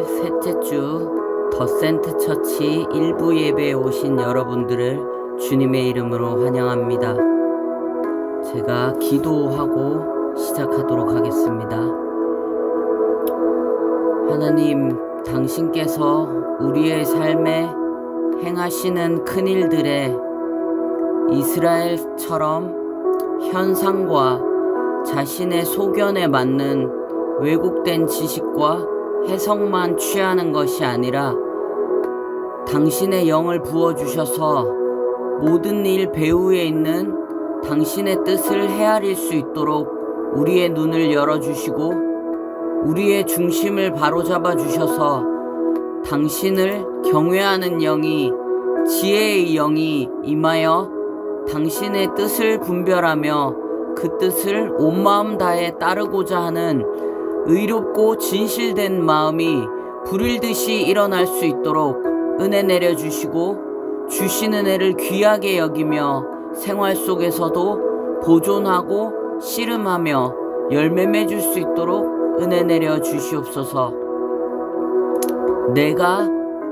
오늘 셋째 주 더센트 처치 일부 예배에 오신 여러분들을 주님의 이름으로 환영합니다. 제가 기도하고 시작하도록 하겠습니다. 하나님, 당신께서 우리의 삶에 행하시는 큰 일들에 이스라엘처럼 현상과 자신의 소견에 맞는 왜곡된 지식과 해석만 취하는 것이 아니라 당신의 영을 부어주셔서 모든 일 배후에 있는 당신의 뜻을 헤아릴 수 있도록 우리의 눈을 열어주시고 우리의 중심을 바로잡아 주셔서 당신을 경외하는 영이, 지혜의 영이 임하여 당신의 뜻을 분별하며 그 뜻을 온 마음 다해 따르고자 하는 의롭고 진실된 마음이 불일듯이 일어날 수 있도록 은혜 내려주시고 주신 은혜를 귀하게 여기며 생활 속에서도 보존하고 씨름하며 열매 맺을 수 있도록 은혜 내려주시옵소서. 내가,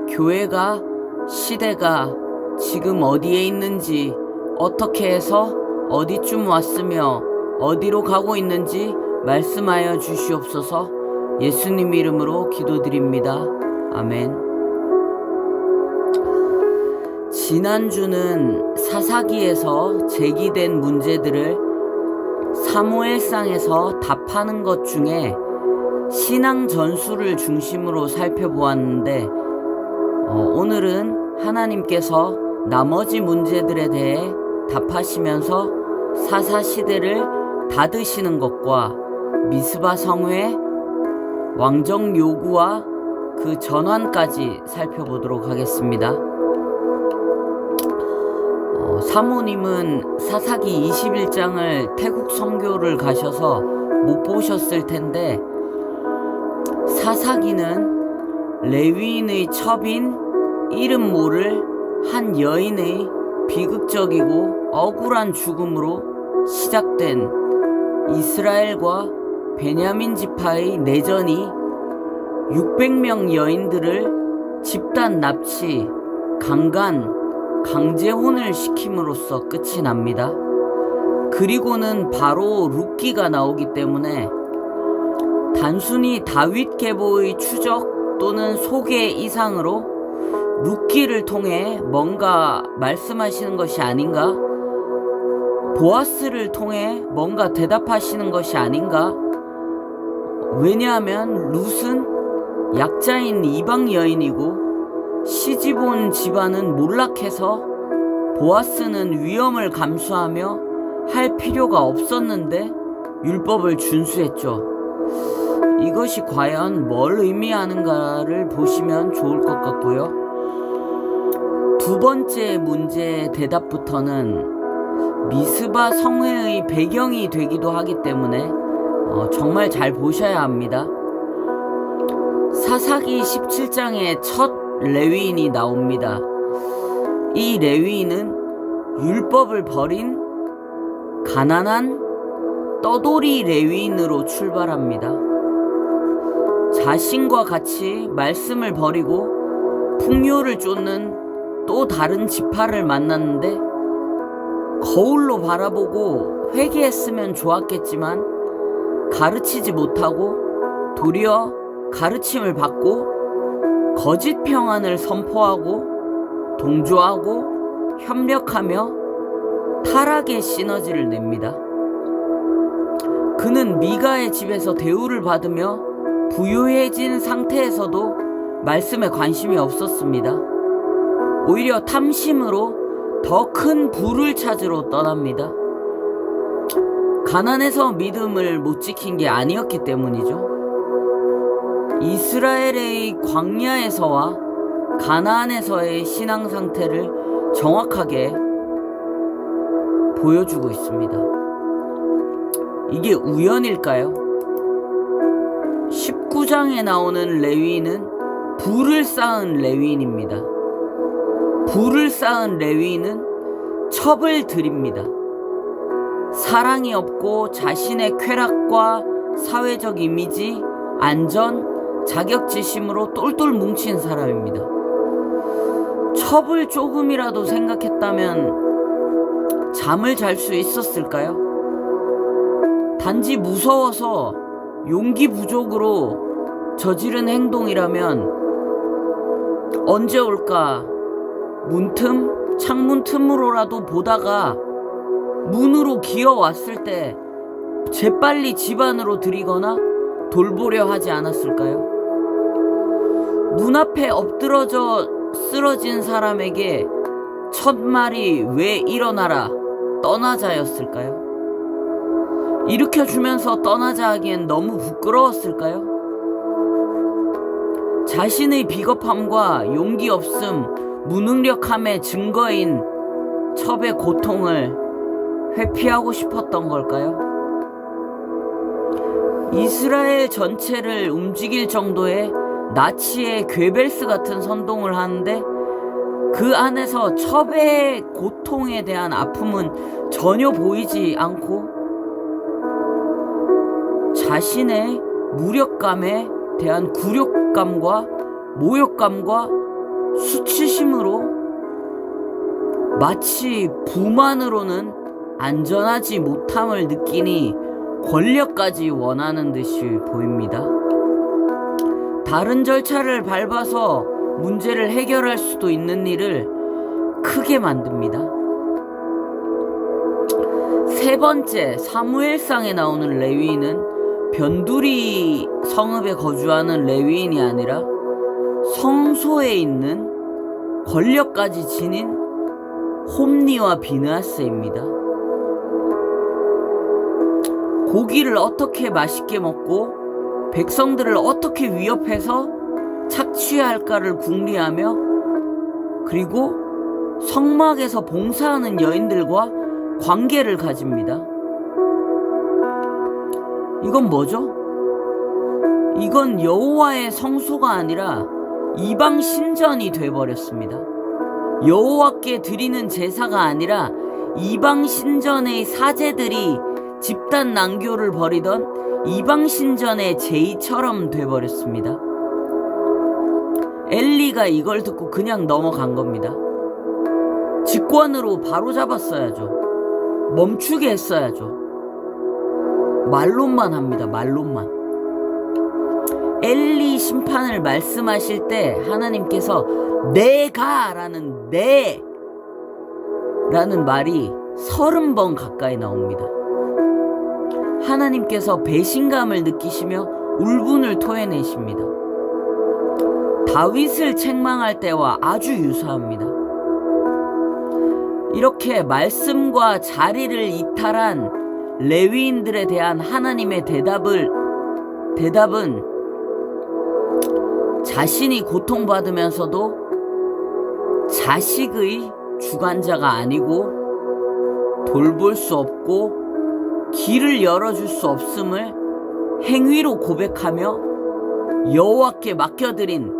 교회가, 시대가 지금 어디에 있는지, 어떻게 해서 어디쯤 왔으며 어디로 가고 있는지 말씀하여 주시옵소서. 예수님 이름으로 기도드립니다. 아멘. 지난주는 사사기에서 제기된 문제들을 사무엘상에서 답하는 것 중에 신앙 전술을 중심으로 살펴보았는데 오늘은 하나님께서 나머지 문제들에 대해 답하시면서 사사시대를 닫으시는 것과 미스바 성회 왕정 요구와 그 전환까지 살펴보도록 하겠습니다. 사모님은 사사기 21장을 태국 선교를 가셔서 못 보셨을 텐데, 사사기는 레위인의 첩인 이름 모를 한 여인의 비극적이고 억울한 죽음으로 시작된 이스라엘과 베냐민 지파의 내전이 600명 여인들을 집단 납치, 강간, 강제혼을 시킴으로써 끝이 납니다. 그리고는 바로 룻기가 나오기 때문에 단순히 다윗 계보의 추적 또는 소개 이상으로 룻기를 통해 뭔가 말씀하시는 것이 아닌가? 보아스를 통해 뭔가 대답하시는 것이 아닌가? 왜냐하면 룻은 약자인 이방 여인이고 시집온 집안은 몰락해서 보아스는 위험을 감수하며 할 필요가 없었는데 율법을 준수했죠. 이것이 과연 뭘 의미하는가를 보시면 좋을 것 같고요. 두 번째 문제의 대답부터는 미스바 성회의 배경이 되기도 하기 때문에 정말 잘 보셔야 합니다. 사사기 17장에 첫 레위인이 나옵니다. 이 레위인은 율법을 버린 가난한 떠돌이 레위인으로 출발합니다. 자신과 같이 말씀을 버리고 풍요를 쫓는 또 다른 지파를 만났는데 거울로 바라보고 회개했으면 좋았겠지만 가르치지 못하고 도리어 가르침을 받고 거짓 평안을 선포하고 동조하고 협력하며 타락의 시너지를 냅니다. 그는 미가의 집에서 대우를 받으며 부유해진 상태에서도 말씀에 관심이 없었습니다. 오히려 탐심으로 더 큰 부를 찾으러 떠납니다. 가난해서 믿음을 못 지킨 게 아니었기 때문이죠. 이스라엘의 광야에서와 가나안에서의 신앙 상태를 정확하게 보여주고 있습니다. 이게 우연일까요? 19장에 나오는 레위인은 부를 쌓은 레위인입니다. 부를 쌓은 레위인은 첩을 드립니다. 사랑이 없고 자신의 쾌락과 사회적 이미지, 안전, 자격지심으로 똘똘 뭉친 사람입니다. 첩을 조금이라도 생각했다면 잠을 잘 수 있었을까요? 단지 무서워서 용기 부족으로 저지른 행동이라면 언제 올까 문틈, 창문 틈으로라도 보다가 문으로 기어왔을 때 재빨리 집 안으로 들이거나 돌보려 하지 않았을까요? 눈앞에 엎드러져 쓰러진 사람에게 첫 말이 왜 일어나라 떠나자였을까요? 일으켜주면서 떠나자 하기엔 너무 부끄러웠을까요? 자신의 비겁함과 용기 없음, 무능력함의 증거인 첩의 고통을 회피하고 싶었던 걸까요? 이스라엘 전체를 움직일 정도의 나치의 괴벨스 같은 선동을 하는데 그 안에서 첩의 고통에 대한 아픔은 전혀 보이지 않고 자신의 무력감에 대한 굴욕감과 모욕감과 수치심으로 마치 부만으로는 안전하지 못함을 느끼니 권력까지 원하는 듯이 보입니다. 다른 절차를 밟아서 문제를 해결할 수도 있는 일을 크게 만듭니다. 세 번째, 사무엘상에 나오는 레위인은 변두리 성읍에 거주하는 레위인이 아니라 성소에 있는 권력까지 지닌 홈니와 비느하스입니다. 고기를 어떻게 맛있게 먹고 백성들을 어떻게 위협해서 착취할까를 궁리하며 그리고 성막에서 봉사하는 여인들과 관계를 가집니다. 이건 뭐죠? 이건 여호와의 성소가 아니라 이방 신전이 돼버렸습니다. 여호와께 드리는 제사가 아니라 이방 신전의 사제들이 집단 난교를 벌이던 이방 신전의 제의처럼 돼버렸습니다. 엘리가 이걸 듣고 그냥 넘어간 겁니다. 직권으로 바로 잡았어야죠. 멈추게 했어야죠. 말론만 합니다. 말론만. 엘리 심판을 말씀하실 때 하나님께서 내가 라는 라는 말이 30번 가까이 나옵니다. 하나님께서 배신감을 느끼시며 울분을 토해내십니다. 다윗을 책망할 때와 아주 유사합니다. 이렇게 말씀과 자리를 이탈한 레위인들에 대한 하나님의 대답은 자신이 고통받으면서도 자식의 주관자가 아니고 돌볼 수 없고 길을 열어줄 수 없음을 행위로 고백하며 여호와께 맡겨드린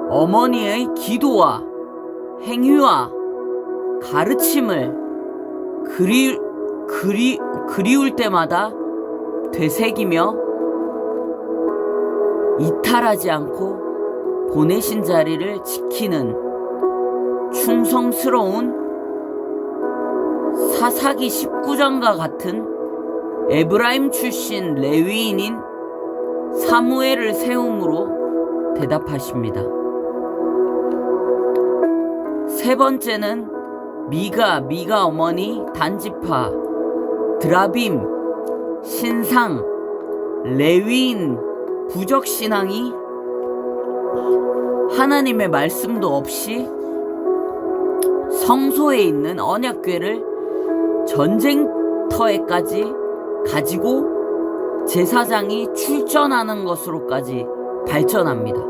어머니의 기도와 행위와 가르침을 그리울 때마다 되새기며 이탈하지 않고 보내신 자리를 지키는 충성스러운 사사기 19장과 같은 에브라임 출신 레위인인 사무엘을 세움으로 대답하십니다. 세 번째는 미가 어머니 단지파 드라빔 신상 레위인 부적신앙이 하나님의 말씀도 없이 성소에 있는 언약궤를 전쟁터에까지 가지고 제사장이 출전하는 것으로까지 발전합니다.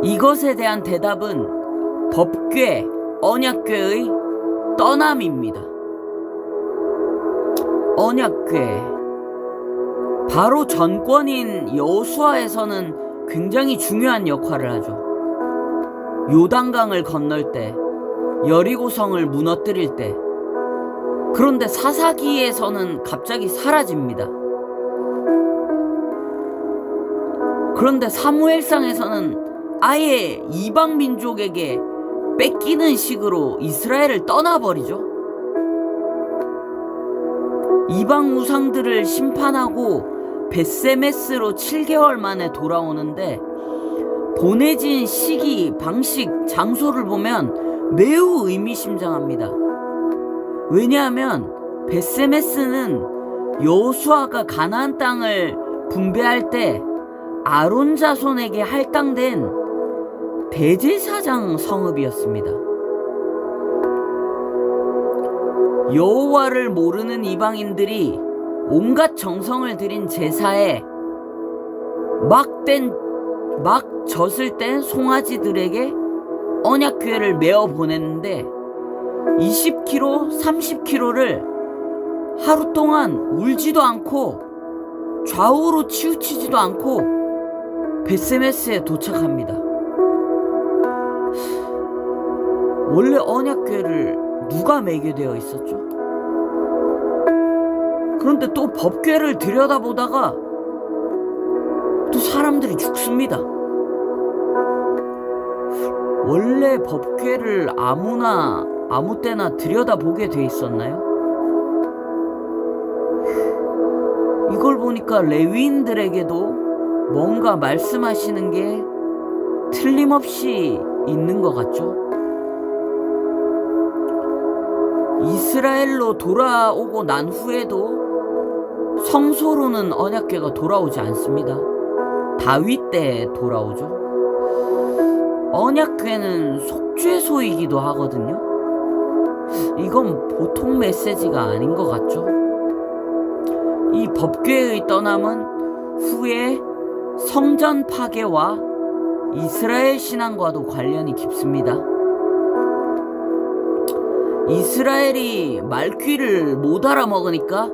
이것에 대한 대답은 법궤, 언약궤의 떠남입니다. 언약궤, 바로 전권인 여호수아에서는 굉장히 중요한 역할을 하죠. 요단강을 건널 때, 여리고성을 무너뜨릴 때. 그런데 사사기에서는 갑자기 사라집니다. 그런데 사무엘상에서는 아예 이방 민족에게 뺏기는 식으로 이스라엘을 떠나버리죠. 이방 우상들을 심판하고 벳세메스로 7개월 만에 돌아오는데 보내진 시기, 방식, 장소를 보면 매우 의미심장합니다. 왜냐하면 벳세메스는 여호수아가 가나안 땅을 분배할 때 아론 자손에게 할당된 대제사장 성읍이었습니다. 여호와를 모르는 이방인들이 온갖 정성을 들인 제사에 막 젖을 뗀 송아지들에게 언약궤를 메어 보냈는데 20kg, 30kg를 하루 동안 울지도 않고 좌우로 치우치지도 않고 벳세메스에 도착합니다. 원래 언약궤를 누가 매게 되어 있었죠? 그런데 또 법궤를 들여다보다가 또 사람들이 죽습니다. 원래 법궤를 아무 때나 들여다보게 돼 있었나요? 이걸 보니까 레위인들에게도 뭔가 말씀하시는 게 틀림없이 있는 것 같죠? 이스라엘로 돌아오고 난 후에도 성소로는 언약궤가 돌아오지 않습니다. 다윗 때 돌아오죠. 언약궤는 속죄소이기도 하거든요. 이건 보통 메시지가 아닌 것 같죠. 이 법궤의 떠남은 후에 성전 파괴와 이스라엘 신앙과도 관련이 깊습니다. 이스라엘이 말귀를 못 알아먹으니까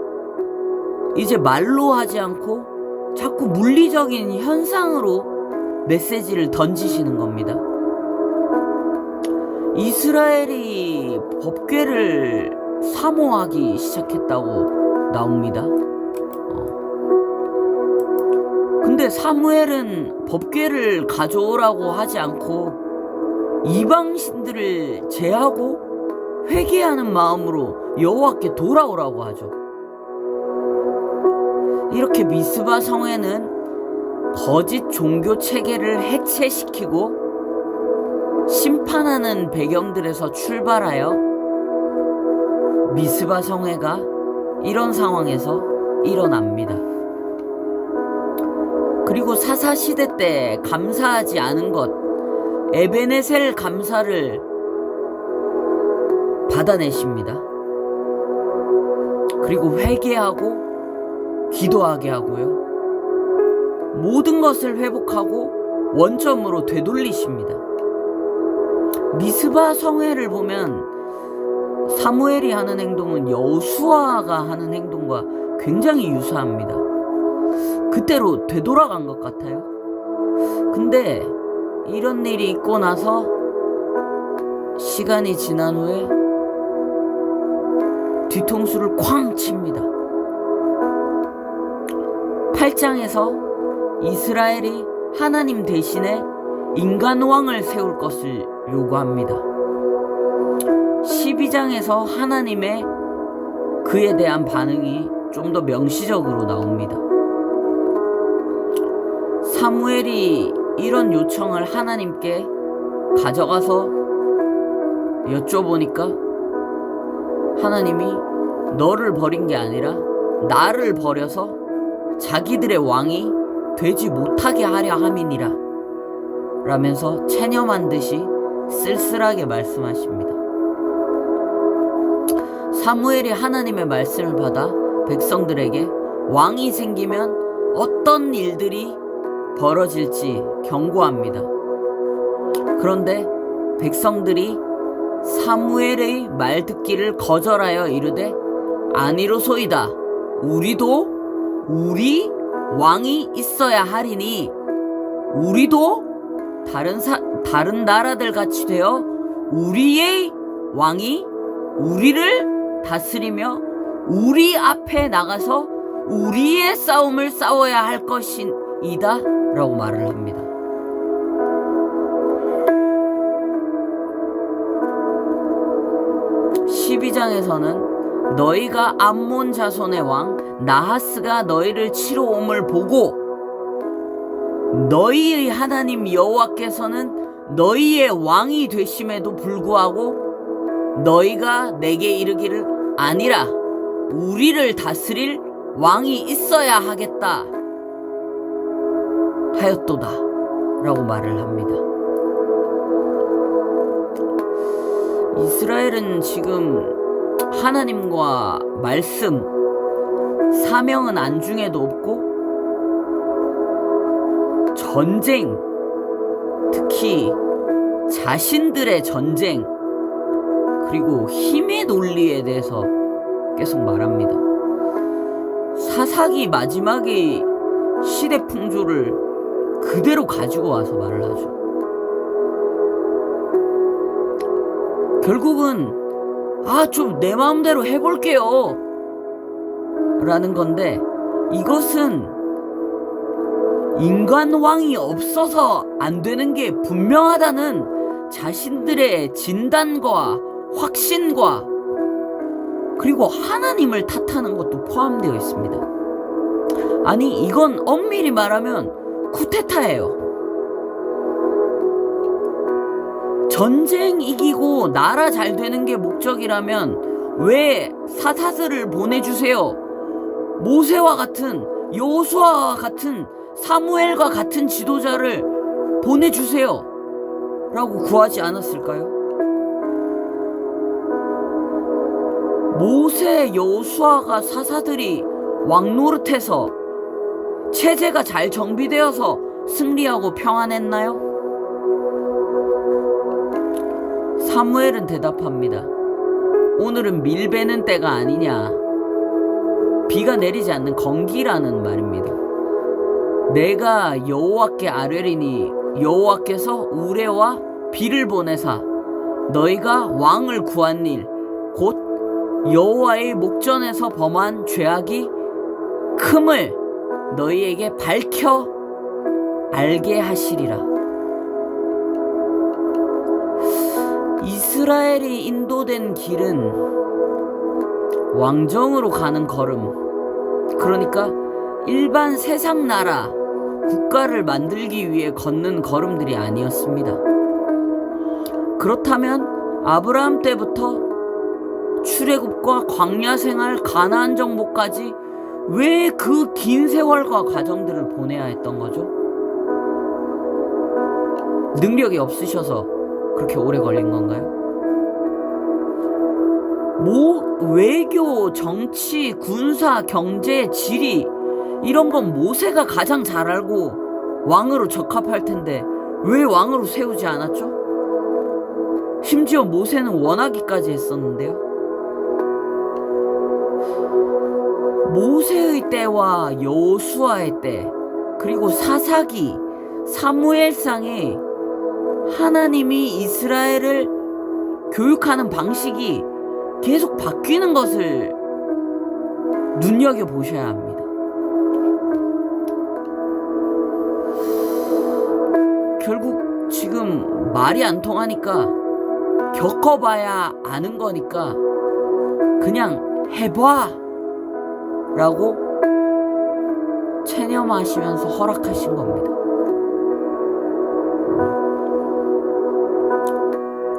이제 말로 하지 않고 자꾸 물리적인 현상으로 메시지를 던지시는 겁니다. 이스라엘이 법궤를 사모하기 시작했다고 나옵니다. 근데 사무엘은 법궤를 가져오라고 하지 않고 이방신들을 제하고 회개하는 마음으로 여호와께 돌아오라고 하죠. 이렇게 미스바 성에는 거짓 종교 체계를 해체시키고 심판하는 배경들에서 출발하여 미스바 성회가 이런 상황에서 일어납니다. 그리고 사사시대 때 감사하지 않은 것, 에베네셀 감사를 받아내십니다. 그리고 회개하고 기도하게 하고요. 모든 것을 회복하고 원점으로 되돌리십니다. 미스바 성회를 보면 사무엘이 하는 행동은 여호수아가 하는 행동과 굉장히 유사합니다. 그때로 되돌아간 것 같아요. 근데 이런 일이 있고 나서 시간이 지난 후에 뒤통수를 쾅 칩니다. 8장에서 이스라엘이 하나님 대신에 인간왕을 세울 것을 요구합니다. 12장에서 하나님의 그에 대한 반응이 좀 더 명시적으로 나옵니다. 사무엘이 이런 요청을 하나님께 가져가서 여쭤보니까 하나님이 너를 버린 게 아니라 나를 버려서 자기들의 왕이 되지 못하게 하려 함이니라 라면서 체념한 듯이 쓸쓸하게 말씀하십니다. 사무엘이 하나님의 말씀을 받아 백성들에게 왕이 생기면 어떤 일들이 벌어질지 경고합니다. 그런데 백성들이 사무엘의 말 듣기를 거절하여 이르되 아니로소이다. 우리 왕이 있어야 하리니 우리도 다른 나라들 같이 되어 우리의 왕이 우리를 다스리며 우리 앞에 나가서 우리의 싸움을 싸워야 할 것인 이다 라고 말을 합니다. (12장에서는) 너희가 암몬 자손의 왕 나하스가 너희를 치러 옴을 보고 너희의 하나님 여호와께서는 너희의 왕이 되심에도 불구하고 너희가 내게 이르기를 아니라 우리를 다스릴 왕이 있어야 하겠다 하였도다 라고 말을 합니다. 이스라엘은 지금 하나님과 말씀, 사명은 안중에도 없고 전쟁, 특히 자신들의 전쟁, 그리고 힘의 논리에 대해서 계속 말합니다. 사사기 마지막에 시대 풍조를 그대로 가지고 와서 말을 하죠. 결국은 좀 내 마음대로 해볼게요 라는 건데, 이것은 인간 왕이 없어서 안 되는 게 분명하다는 자신들의 진단과 확신과 그리고 하나님을 탓하는 것도 포함되어 있습니다. 아니, 이건 엄밀히 말하면 쿠데타예요. 전쟁 이기고 나라 잘 되는 게 목적이라면 왜 사사들을 보내주세요? 모세와 같은, 여호수아와 같은, 사무엘과 같은 지도자를 보내주세요 라고 구하지 않았을까요? 모세, 여호수아가 사사들이 왕노릇해서 체제가 잘 정비되어서 승리하고 평안했나요? 사무엘은 대답합니다. 오늘은 밀 베는 때가 아니냐. 비가 내리지 않는 건기라는 말입니다. 내가 여호와께 아뢰리니 여호와께서 우레와 비를 보내사 너희가 왕을 구한 일 곧 여호와의 목전에서 범한 죄악이 큼을 너희에게 밝혀 알게 하시리라. 이스라엘이 인도된 길은 왕정으로 가는 걸음, 그러니까 일반 세상 나라, 국가를 만들기 위해 걷는 걸음들이 아니었습니다. 그렇다면 아브라함 때부터 출애굽과 광야 생활, 가나안 정복까지 왜 그 긴 세월과 과정들을 보내야 했던 거죠? 능력이 없으셔서 그렇게 오래 걸린 건가요? 외교, 정치, 군사, 경제, 지리 이런 건 모세가 가장 잘 알고 왕으로 적합할 텐데 왜 왕으로 세우지 않았죠? 심지어 모세는 원하기까지 했었는데요. 모세의 때와 여호수아의 때, 그리고 사사기, 사무엘상에 하나님이 이스라엘을 교육하는 방식이 계속 바뀌는 것을 눈여겨보셔야 합니다. 결국 지금 말이 안 통하니까 겪어봐야 아는 거니까 그냥 해봐 라고 체념하시면서 허락하신 겁니다.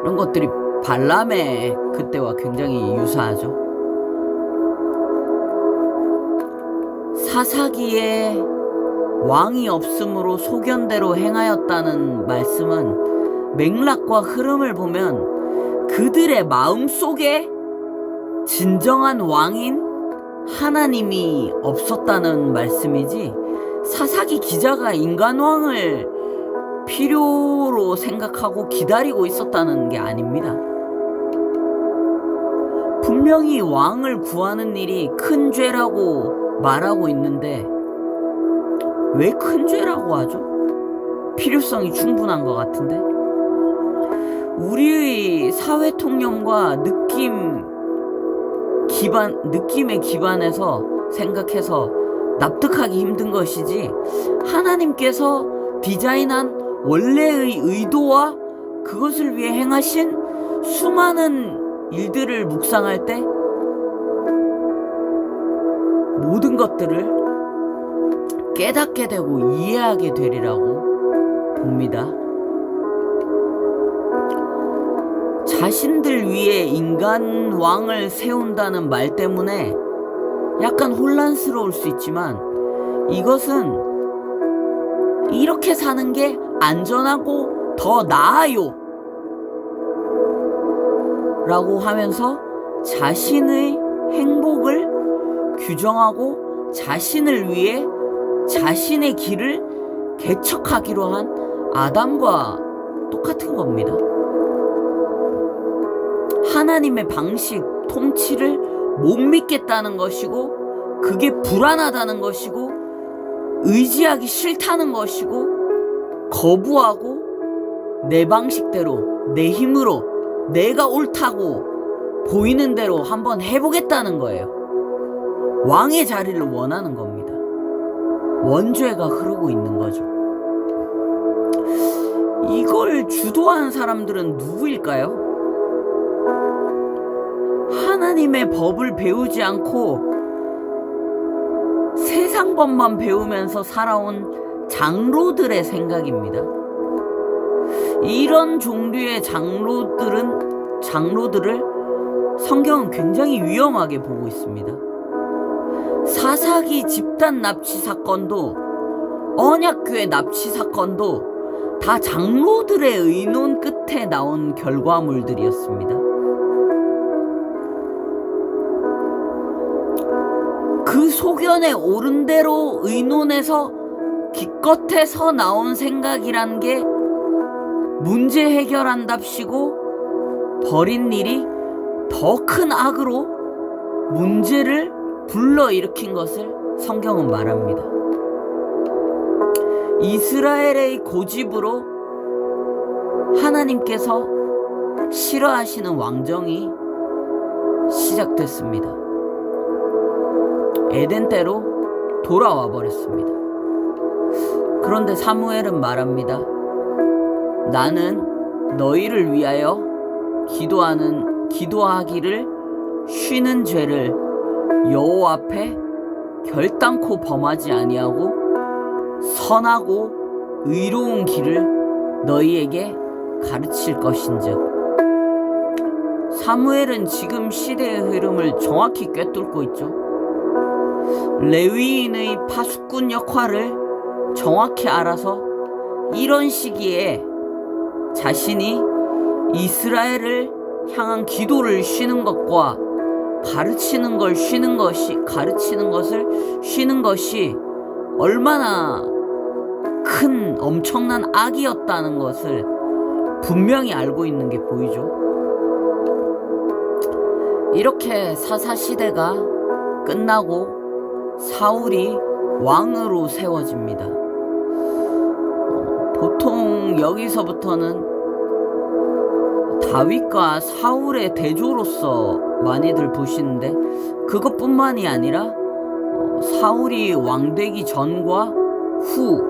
이런 것들이 발람의 그때와 굉장히 유사하죠. 사사기에 왕이 없으므로 소견대로 행하였다는 말씀은 맥락과 흐름을 보면 그들의 마음속에 진정한 왕인 하나님이 없었다는 말씀이지, 사사기 기자가 인간왕을 필요로 생각하고 기다리고 있었다는 게 아닙니다. 분명히 왕을 구하는 일이 큰 죄라고 말하고 있는데 왜 큰 죄라고 하죠? 필요성이 충분한 것 같은데. 우리의 사회 통념과 느낌에 기반해서 생각해서 납득하기 힘든 것이지, 하나님께서 디자인한 원래의 의도와 그것을 위해 행하신 수많은 일들을 묵상할 때 모든 것들을 깨닫게 되고 이해하게 되리라고 봅니다. 자신들 위에 인간 왕을 세운다는 말 때문에 약간 혼란스러울 수 있지만, 이것은 이렇게 사는 게 안전하고 더 나아요 라고 하면서 자신의 행복을 규정하고 자신을 위해 자신의 길을 개척하기로 한 아담과 똑같은 겁니다. 하나님의 방식, 통치를 못 믿겠다는 것이고, 그게 불안하다는 것이고, 의지하기 싫다는 것이고, 거부하고 내 방식대로, 내 힘으로, 내가 옳다고 보이는 대로 한번 해보겠다는 거예요. 왕의 자리를 원하는 겁니다. 원죄가 흐르고 있는 거죠. 이걸 주도하는 사람들은 누구일까요? 하나님의 법을 배우지 않고 세상 법만 배우면서 살아온 장로들의 생각입니다. 이런 종류의 장로들을 성경은 굉장히 위험하게 보고 있습니다. 사사기 집단 납치 사건도, 언약교회 납치 사건도 다 장로들의 의논 끝에 나온 결과물들이었습니다. 그 소견에 오른 대로 의논해서 기껏해서 나온 생각이란 게 문제 해결한답시고 벌인 일이 더 큰 악으로 문제를 불러일으킨 것을 성경은 말합니다. 이스라엘의 고집으로 하나님께서 싫어하시는 왕정이 시작됐습니다. 에덴때로 돌아와 버렸습니다. 그런데 사무엘은 말합니다. 나는 너희를 위하여 기도하기를 쉬는 죄를 여호와 앞에 결단코 범하지 아니하고 선하고 의로운 길을 너희에게 가르칠 것인즉. 사무엘은 지금 시대의 흐름을 정확히 꿰뚫고 있죠. 레위인의 파수꾼 역할을 정확히 알아서 이런 시기에 자신이 이스라엘을 향한 기도를 쉬는 것과 가르치는 것을 쉬는 것이 얼마나 큰 엄청난 악이었다는 것을 분명히 알고 있는 게 보이죠. 이렇게 사사시대가 끝나고 사울이 왕으로 세워집니다. 보통 여기서부터는 다윗과 사울의 대조로서 많이들 보시는데, 그것뿐만이 아니라 사울이 왕되기 전과 후,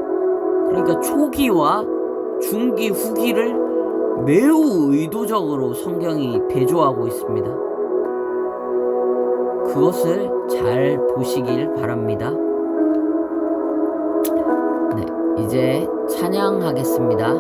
그러니까 초기와 중기, 후기를 매우 의도적으로 성경이 대조하고 있습니다. 그것을 잘 보시길 바랍니다. 네, 이제 찬양하겠습니다.